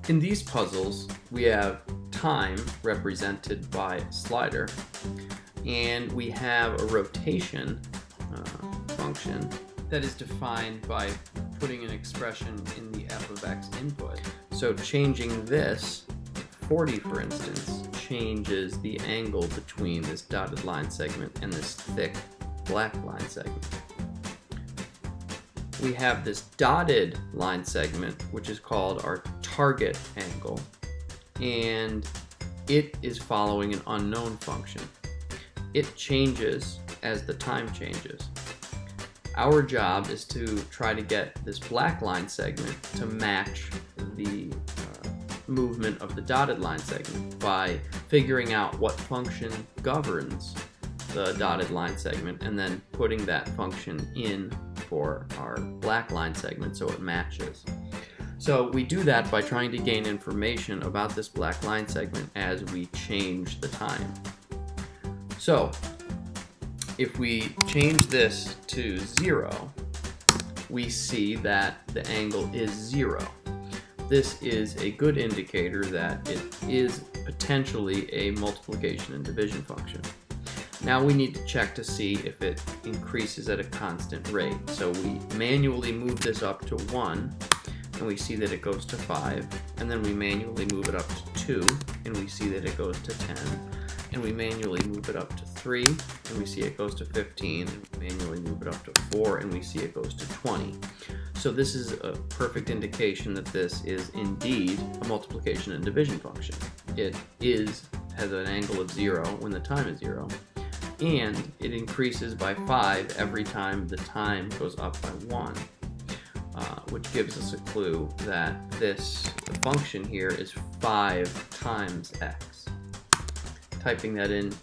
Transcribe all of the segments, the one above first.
In these puzzles, we have time represented by a slider, and we have a rotation function that is defined by putting an expression in the f of x input. So changing this, 40 for instance, changes the angle between this dotted line segment and this thick black line segment. We have this dotted line segment, which is called our target angle, and it is following an unknown function. It changes as the time changes. Our job is to try to get this black line segment to match the movement of the dotted line segment by figuring out what function governs the dotted line segment and then putting that function in for our black line segment so it matches. So we do that by trying to gain information about this black line segment as we change the time. So if we change this to 0, we see that the angle is 0. This is a good indicator that it is potentially a multiplication and division function. Now we need to check to see if it increases at a constant rate. So we manually move this up to 1, and we see that it goes to 5, and then we manually move it up to 2, and we see that it goes to 10, and we manually move it up to 3, and we see it goes to 15, and we manually move it up to 4, and we see it goes to 20. So this is a perfect indication that this is indeed a multiplication and division function. It has an angle of 0 when the time is 0, and it increases by 5 every time the time goes up by 1, which gives us a clue that the function here is 5 times x. Typing that in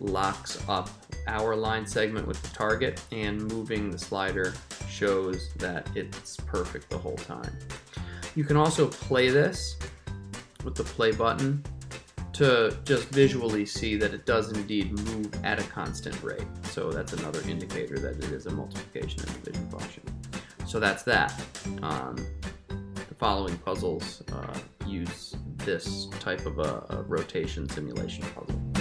locks up our line segment with the target, and moving the slider shows that it's perfect the whole time. You can also play this with the play button to just visually see that it does indeed move at a constant rate. So that's another indicator that it is a multiplication and division function. So that's that. The following puzzles use this type of a rotation simulation puzzle.